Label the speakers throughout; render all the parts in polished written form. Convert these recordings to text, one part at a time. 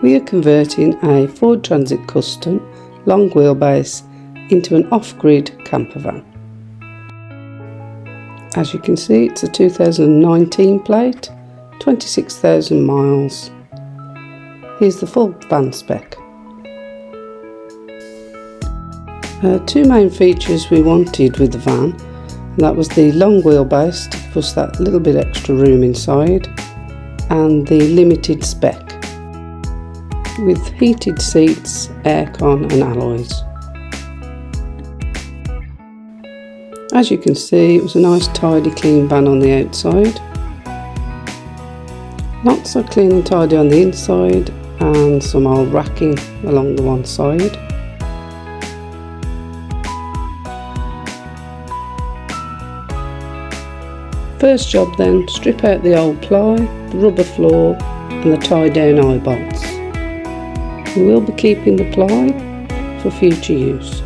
Speaker 1: We are converting a Ford Transit Custom long wheelbase into an off-grid camper van. As you can see, it's a 2019 plate, 26,000 miles. Here's the full van spec. Two main features we wanted with the van, and that was the long wheelbase to give us that little bit extra room inside, and the limited spec with heated seats, aircon and alloys. As you can see, it was a nice tidy clean van on the outside, not so clean and tidy on the inside, and some old racking along the one side. First job then, strip out the old ply, the rubber floor and the tie down eye bolts. We will be keeping the ply for future use.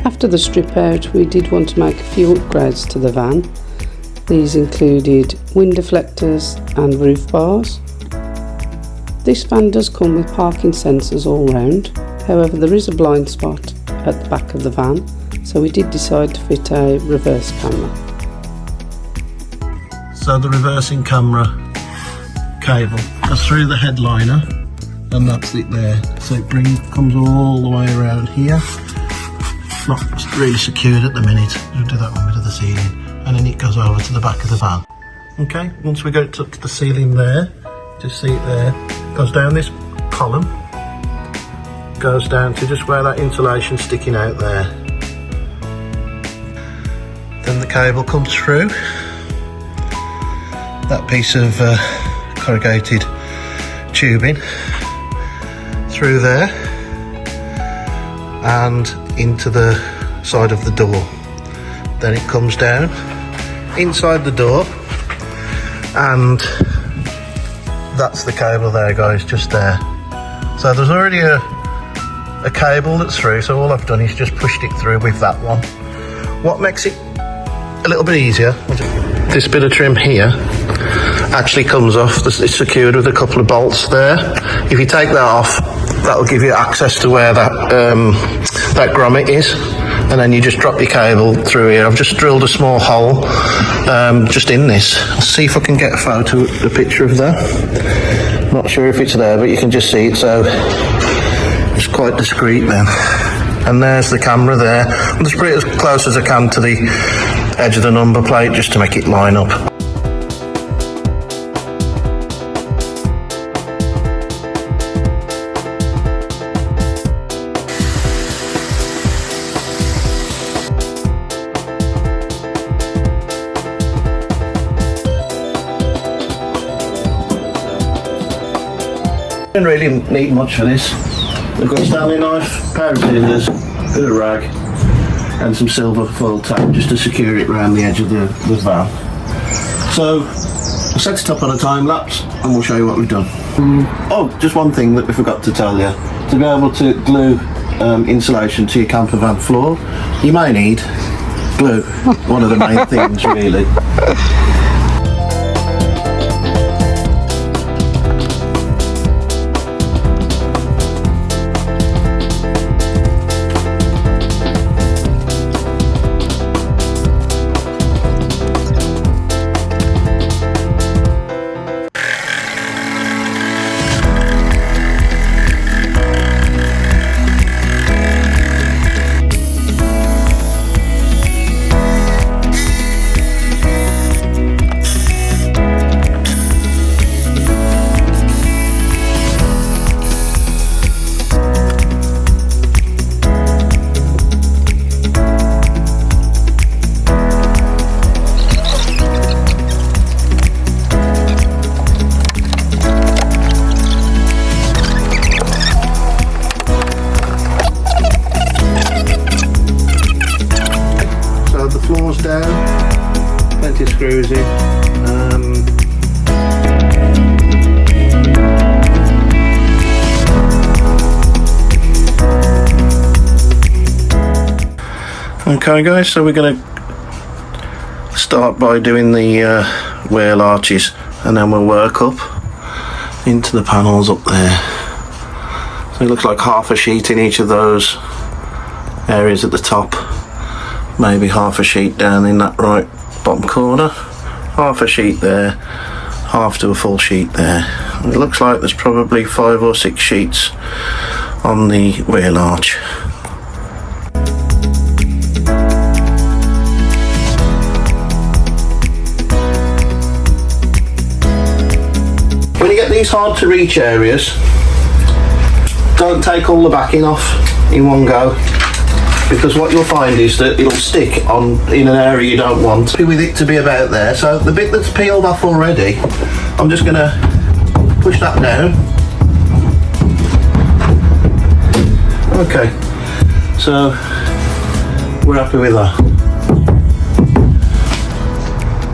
Speaker 1: After the strip out, we did want to make a few upgrades to the van. These included wind deflectors and roof bars. This van does come with parking sensors all round, however there is a blind spot at the back of the van, so we did decide to fit a reverse camera.
Speaker 2: So the reversing camera cable goes through the headliner, and that's it there. So it comes all the way around here. It's not really secured at the minute. We'll do that when we do the ceiling. And then it goes over to the back of the van. Okay, once we get it up to the ceiling there, just see it there, goes down this column, goes down to just where that insulation's sticking out there. Then the cable comes through that piece of corrugated tubing through there and into the side of the door. Then it comes down inside the door, and that's the cable there, guys, just there. So there's already a cable that's through, so all I've done is just pushed it through with that one. What makes it a little bit easier, this bit of trim here actually comes off. It's secured with a couple of bolts there. If you take that off, that will give you access to where that grommet is, and then you just drop your cable through here. I've just drilled a small hole just in this. I'll see if I can get a picture of that. Not sure if it's there, but you can just see it, so it's quite discreet then. And there's the camera there. I'm just put it as close as I can to the edge of the number plate just to make it line up. Don't really need much for this. We've got a Stanley knife, pair of scissors, bit of rag and some silver foil tape just to secure it around the edge of the van. So I'll set it up on a time lapse and we'll show you what we've done. Oh, just one thing that we forgot to tell you. To be able to glue insulation to your camper van floor, you may need glue. One of the main things really. Okay guys, so we're going to start by doing the wheel arches, and then we'll work up into the panels up there. So it looks like half a sheet in each of those areas at the top, maybe half a sheet down in that right bottom corner, half a sheet there, half to a full sheet there. It looks like there's probably 5 or 6 sheets on the wheel arch. When you get these hard to reach areas, don't take all the backing off in one go, because what you'll find is that it'll stick on in an area you don't want with it to be about there. So the bit that's peeled off already, I'm just going to push that down. Okay, so we're happy with that.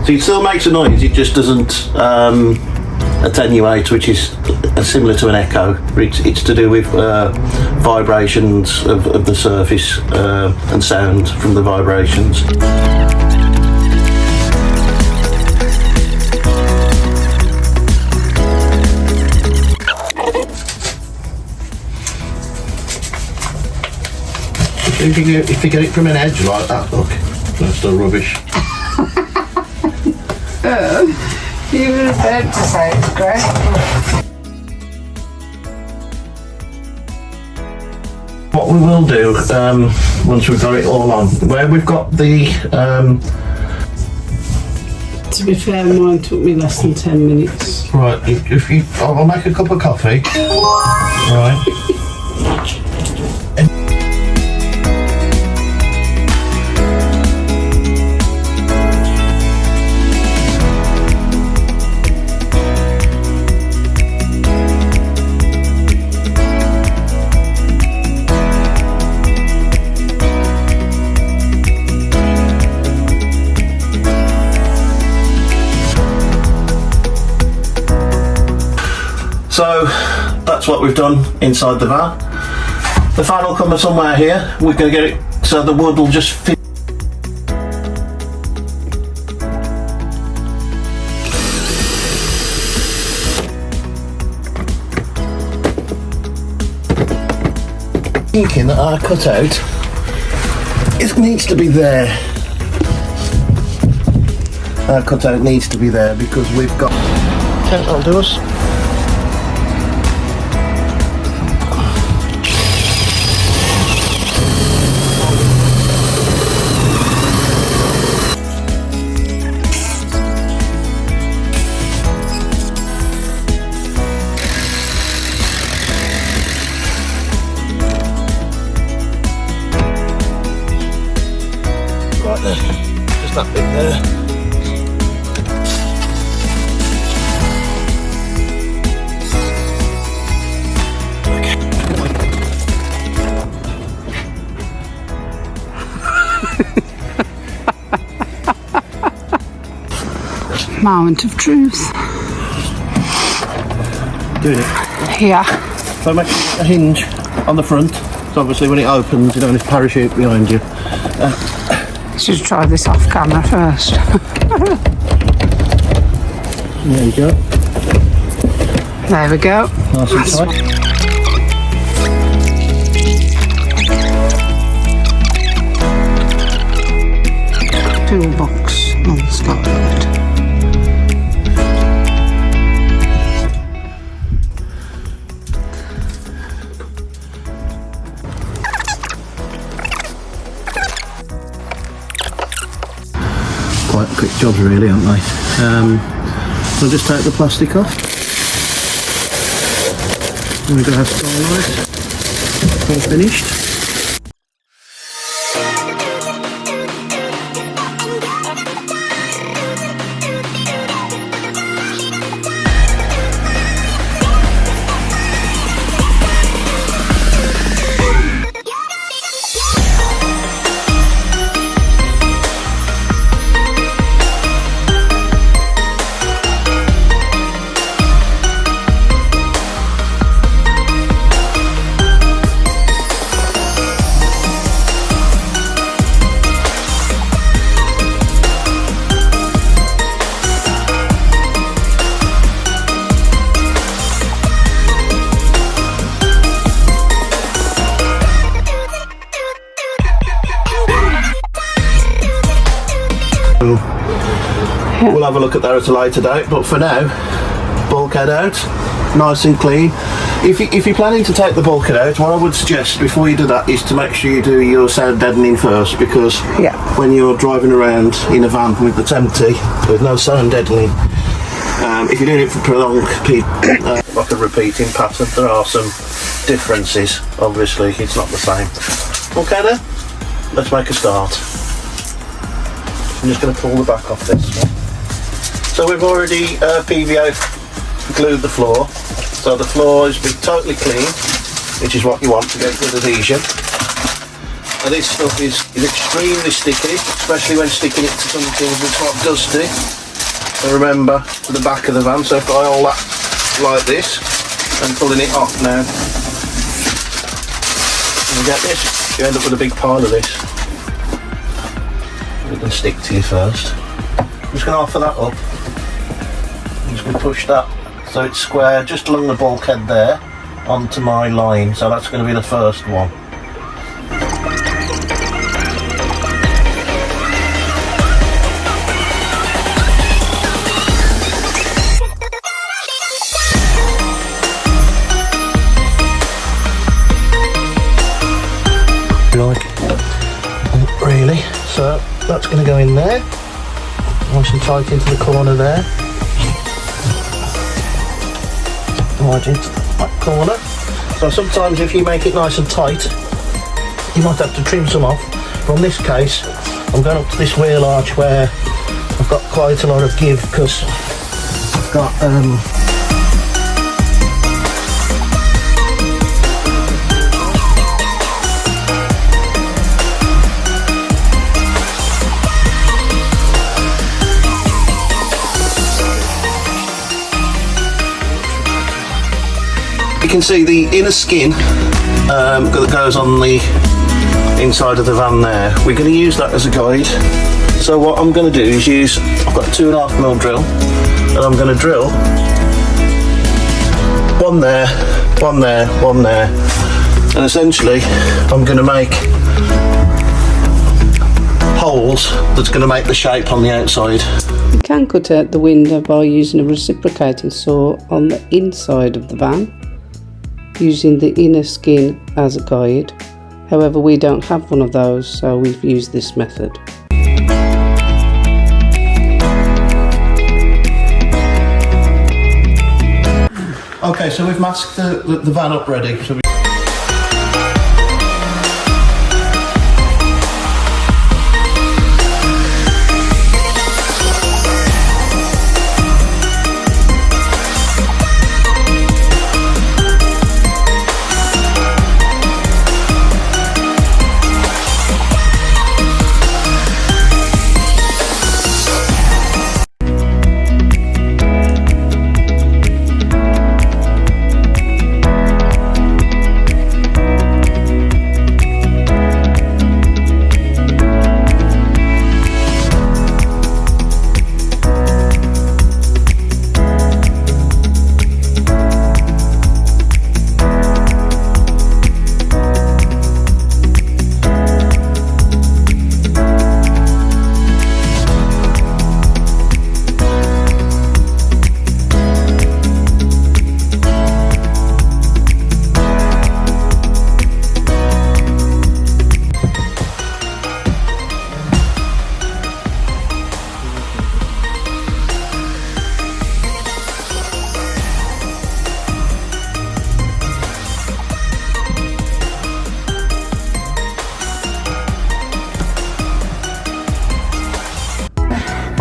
Speaker 2: So it still makes a noise, it just doesn't attenuate, which is similar to an echo. It's to do with vibrations of the surface and sound from the vibrations. If you get it from an edge like that, look, that's still rubbish.
Speaker 1: You were about to say it's great.
Speaker 2: What we will do, once we've got it all on, where we've got the...
Speaker 1: To be fair, mine took me less than 10 minutes.
Speaker 2: Right, if you... I'll make a cup of coffee. Right. So that's what we've done inside the van. The fan will come somewhere here. We're going to get it so the wood will just fit. Thinking that our cutout, it needs to be there. Our cutout needs to be there because we've got... Okay, that'll do us. Right there, just that bit there.
Speaker 1: Moment of truth.
Speaker 2: Doing it.
Speaker 1: Yeah.
Speaker 2: So make a hinge on the front. So obviously when it opens, you don't have a parachute behind you.
Speaker 1: Should try this off camera first.
Speaker 2: There you go.
Speaker 1: There we go.
Speaker 2: Nice and tight.
Speaker 1: Toolbox on the Stoplock.
Speaker 2: Quite quick jobs really, aren't they? We'll just take the plastic off. And we're going to have starlight all finished.
Speaker 1: Yeah.
Speaker 2: We'll have a look at that at a later date, but for now, bulkhead out, nice and clean. If you're planning to take the bulkhead out, what I would suggest before you do that is to make sure you do your sound deadening first, because when you're driving around in a van with the T30 with no sound deadening, if you're doing it for prolonged like a repeating pattern, there are some differences. Obviously, it's not the same. Okay then, let's make a start. I'm just going to pull the back off this one. So we've already PVA glued the floor, so the floor has been totally clean, which is what you want to get good adhesion. And this stuff is extremely sticky, especially when sticking it to something that's not dusty. So remember, to the back of the van, so if I hold that like this and pulling it off now, you get this, you end up with a big pile of this. It can stick to you first. I'm just going to offer that up. I'm just going to push that so it's square just along the bulkhead there onto my line, so that's going to be the first one. Really, so that's going to go in there, nice and tight into the corner there, right into that corner. So sometimes if you make it nice and tight, you might have to trim some off, but in this case I'm going up to this wheel arch where I've got quite a lot of give, because I've got you can see the inner skin that goes on the inside of the van there. We're going to use that as a guide. So what I'm going to do is I've got a 2.5mm drill, and I'm going to drill one there, one there, one there, and essentially I'm going to make holes that's going to make the shape on the outside.
Speaker 1: You can cut out the window by using a reciprocating saw on the inside of the van, using the inner skin as a guide. However, we don't have one of those, so we've used this method.
Speaker 2: Okay, so we've masked the van up ready. So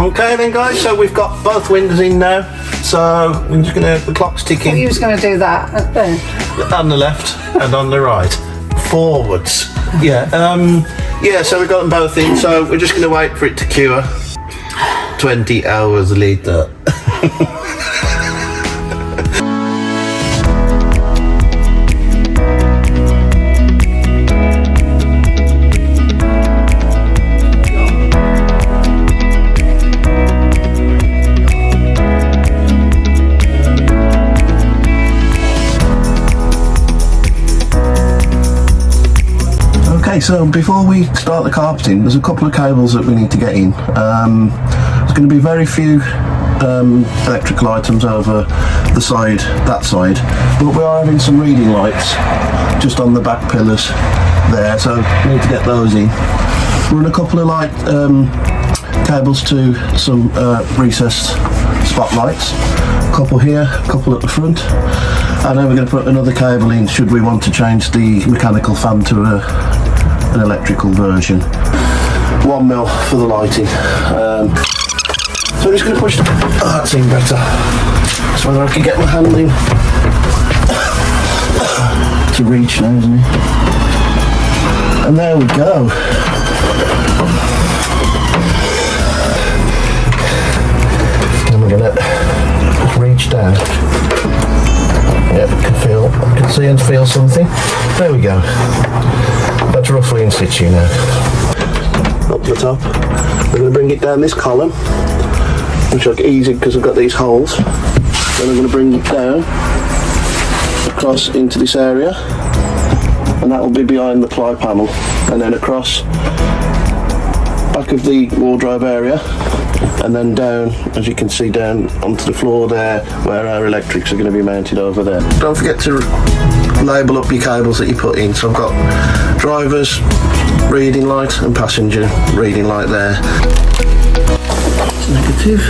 Speaker 2: okay then guys, so we've got both windows in now, so we're just gonna, the clock's ticking.
Speaker 3: You was going to do that
Speaker 2: On the left and on the right. Forwards. Yeah, yeah, so we've got them both in, so we're just gonna wait for it to cure. 20 hours later. So before we start the carpeting, there's a couple of cables that we need to get in. There's going to be very few electrical items over the side, that side, but we are having some reading lights just on the back pillars there, so we need to get those in. Run a couple of light cables to some recessed spotlights, a couple here, a couple at the front, and then we're going to put another cable in should we want to change the mechanical fan to an electrical version. 1 mil for the lighting. So I'm just going to push that seemed better. So whether I can get my hand in to reach now, isn't it? And there we go. And we're going to reach down. Yep, I can see and feel something. There we go. That's roughly in situ now. Up the top. We're going to bring it down this column, which will get easy because I've got these holes. Then I'm going to bring it down across into this area, and that will be behind the ply panel, and then across back of the wardrobe area, and then down, as you can see, down onto the floor there where our electrics are going to be mounted over there. Don't forget to label up your cables that you put in. So I've got driver's reading light and passenger reading light there. Negative.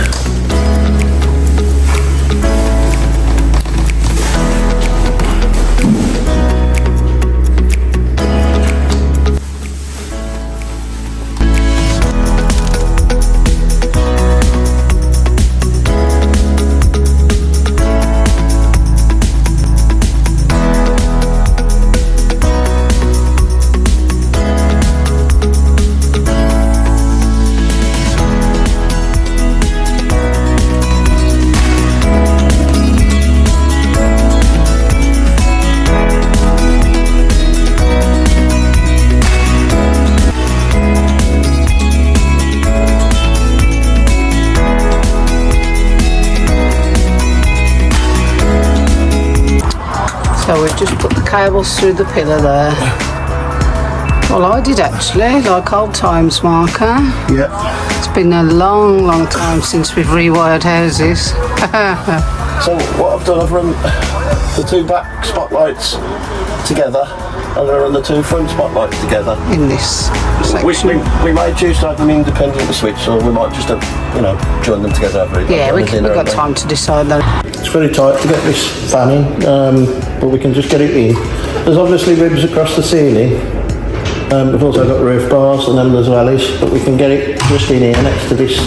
Speaker 1: So we've just put the cables through the pillar there. Well, I did actually, like old times, Marker.
Speaker 2: Yeah.
Speaker 1: It's been a long, long time since we've rewired houses.
Speaker 2: So what I've done, I've run the two back spotlights together, and I'm going to run the two front spotlights together.
Speaker 1: In this section.
Speaker 2: We might choose to have them independent of switch, or we might just have, join them together.
Speaker 1: Yeah, we've got time to decide that.
Speaker 2: It's very tight to get this fan in, but we can just get it in. There's obviously ribs across the ceiling. We've also got roof bars and then there's wellies, but we can get it just in here next to this.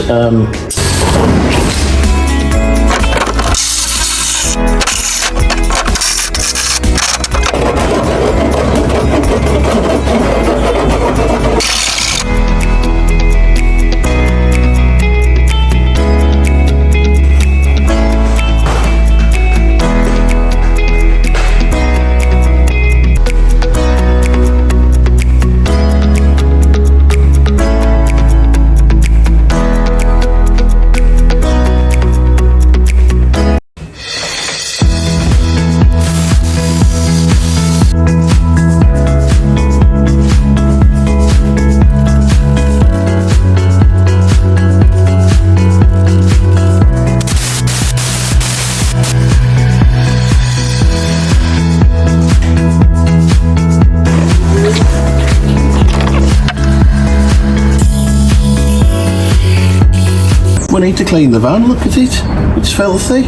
Speaker 2: We need to clean the van, look at it, it's filthy.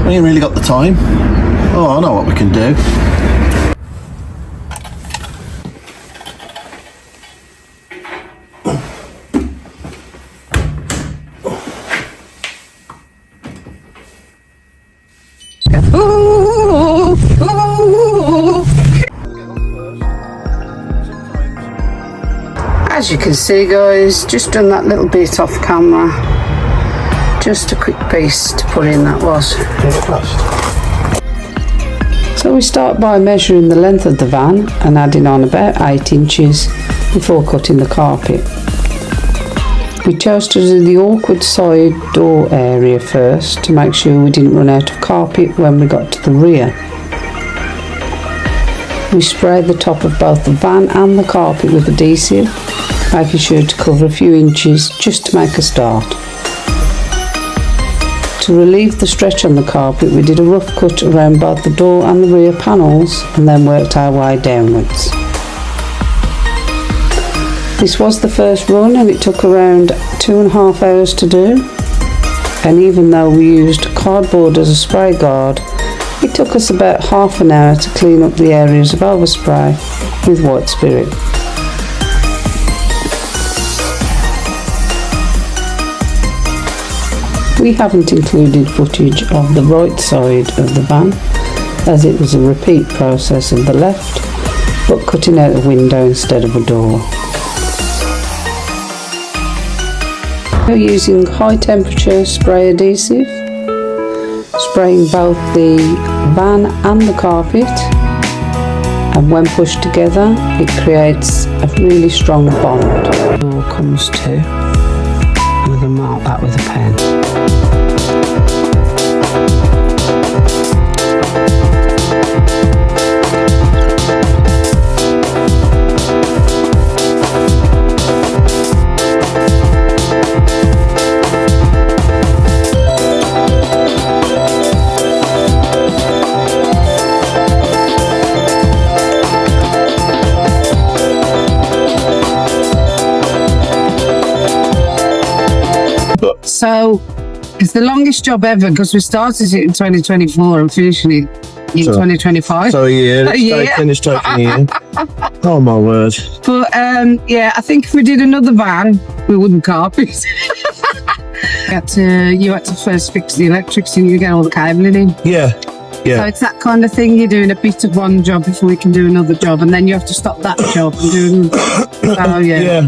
Speaker 2: We ain't really got the time. Oh, I know what we can do.
Speaker 1: As you can see, guys, just done that little bit off camera. Just a quick piece to put in, that was. So we start by measuring the length of the van and adding on about 8 inches before cutting the carpet. We chose to do the awkward side door area first to make sure we didn't run out of carpet when we got to the rear. We sprayed the top of both the van and the carpet with adhesive making sure to cover a few inches just to make a start. To relieve the stretch on the carpet, we did a rough cut around both the door and the rear panels and then worked our way downwards. This was the first run and it took around 2.5 hours to do, and even though we used cardboard as a spray guard, it took us about half an hour to clean up the areas of overspray with white spirit. We haven't included footage of the right side of the van as it was a repeat process of the left, but cutting out a window instead of a door. We're using high temperature spray adhesive, spraying both the van and the carpet, and when pushed together it creates a really strong bond. The door comes to, I'm going to mark that with a pen. So it's the longest job ever because we started it in 2024 and finishing it in 2025.
Speaker 2: So it's taking a year. Oh my word.
Speaker 1: But yeah, I think if we did another van, we wouldn't carpet. You had to first fix the electrics and you get all the cabling in.
Speaker 2: Yeah.
Speaker 1: So it's that kind of thing. You're doing a bit of one job before we can do another job, and then you have to stop that job and do another. So yeah.